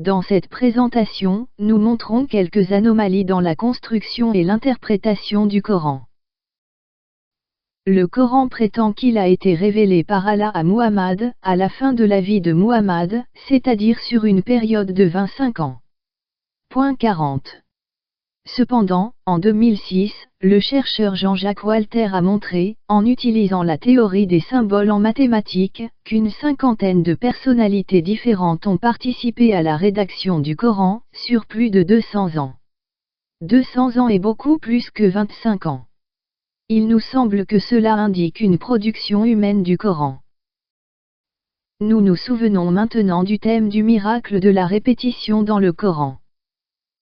Dans cette présentation, nous montrons quelques anomalies dans la construction et l'interprétation du Coran. Le Coran prétend qu'il a été révélé par Allah à Muhammad, à la fin de la vie de Muhammad, c'est-à-dire sur une période de 25 ans. Point 40. Cependant, en 2006, le chercheur Jean-Jacques Walter a montré, en utilisant la théorie des symboles en mathématiques, qu'une cinquantaine de personnalités différentes ont participé à la rédaction du Coran, sur plus de 200 ans. 200 ans est beaucoup plus que 25 ans. Il nous semble que cela indique une production humaine du Coran. Nous nous souvenons maintenant du thème du miracle de la répétition dans le Coran.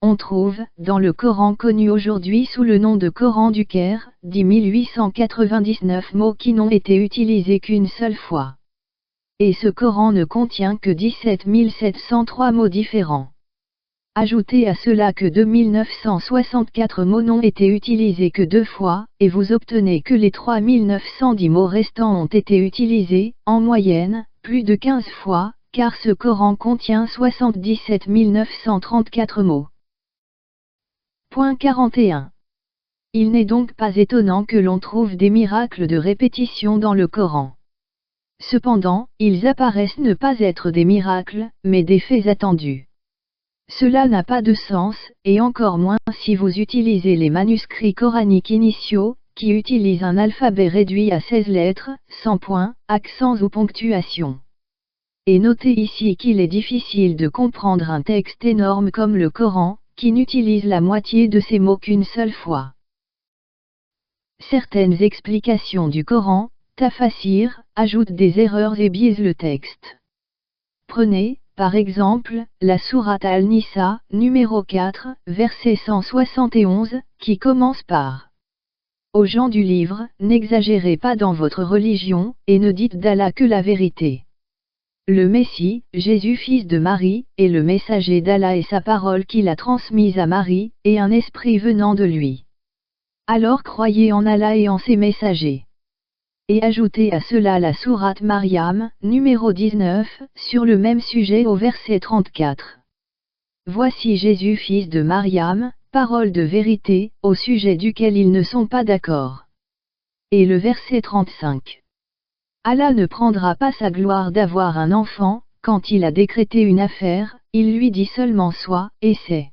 On trouve, dans le Coran connu aujourd'hui sous le nom de Coran du Caire, 10 899 mots qui n'ont été utilisés qu'une seule fois. Et ce Coran ne contient que 17 703 mots différents. Ajoutez à cela que 2964 mots n'ont été utilisés que 2 fois, et vous obtenez que les 3910 mots restants ont été utilisés, en moyenne, plus de 15 fois, car ce Coran contient 77 934 mots. Point 41. Il n'est donc pas étonnant que l'on trouve des miracles de répétition dans le Coran. Cependant, ils apparaissent ne pas être des miracles, mais des faits attendus. Cela n'a pas de sens, et encore moins si vous utilisez les manuscrits coraniques initiaux, qui utilisent un alphabet réduit à 16 lettres, sans points, accents ou ponctuation. Et notez ici qu'il est difficile de comprendre un texte énorme comme le Coran, qui n'utilise la moitié de ces mots qu'une seule fois. Certaines explications du Coran, tafasir, ajoutent des erreurs et biaisent le texte. Prenez, par exemple, la sourate Al-Nisa, numéro 4, verset 171, qui commence par « Aux gens du livre, n'exagérez pas dans votre religion, et ne dites d'Allah que la vérité. Le Messie, Jésus fils de Marie, est le messager d'Allah et sa parole qu'il a transmise à Marie, et un esprit venant de lui. Alors croyez en Allah et en ses messagers. » Et ajoutez à cela la sourate Maryam, numéro 19, sur le même sujet au verset 34. Voici Jésus fils de Maryam, parole de vérité, au sujet duquel ils ne sont pas d'accord. Et le verset 35. Allah ne prendra pas sa gloire d'avoir un enfant, quand il a décrété une affaire, il lui dit seulement sois, et c'est.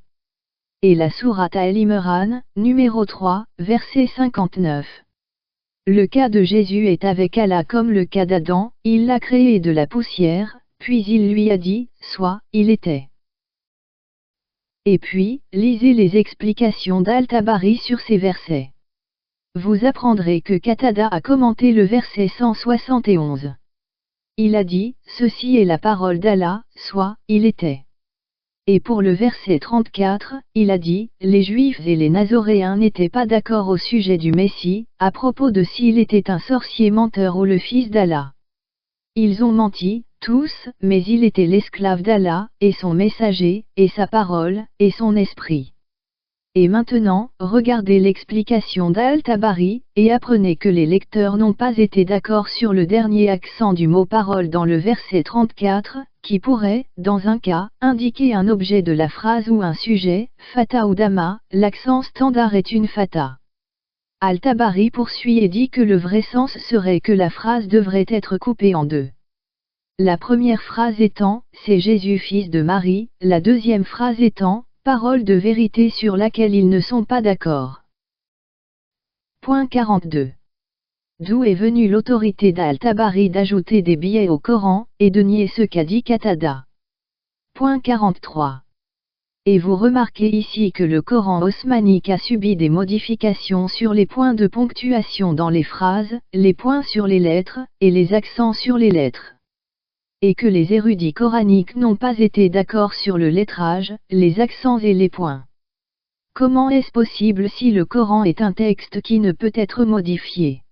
Et la sourate Al-Imran, numéro 3, verset 59. Le cas de Jésus est avec Allah comme le cas d'Adam, il l'a créé de la poussière, puis il lui a dit, sois, il était. Et puis, lisez les explications d'Al-Tabari sur ces versets. Vous apprendrez que Qatada a commenté le verset 171. Il a dit, ceci est la parole d'Allah, soit, il était. Et pour le verset 34, il a dit, les Juifs et les Nazoréens n'étaient pas d'accord au sujet du Messie, à propos de s'il était un sorcier menteur ou le fils d'Allah. Ils ont menti, tous, mais il était l'esclave d'Allah, et son messager, et sa parole, et son esprit. Et maintenant, regardez l'explication d'Al-Tabari, et apprenez que les lecteurs n'ont pas été d'accord sur le dernier accent du mot parole dans le verset 34, qui pourrait, dans un cas, indiquer un objet de la phrase ou un sujet, fata ou dama, l'accent standard est une fata. Al-Tabari poursuit et dit que le vrai sens serait que la phrase devrait être coupée en deux. La première phrase étant, c'est Jésus fils de Marie, la deuxième phrase étant, parole de vérité sur laquelle ils ne sont pas d'accord. Point 42. D'où est venue l'autorité d'Al-Tabari d'ajouter des biais au Coran, et de nier ce qu'a dit Qatada. Point 43. Et vous remarquez ici que le Coran osmanique a subi des modifications sur les points de ponctuation dans les phrases, les points sur les lettres, et les accents sur les lettres. Et que les érudits coraniques n'ont pas été d'accord sur le lettrage, les accents et les points. Comment est-ce possible si le Coran est un texte qui ne peut être modifié?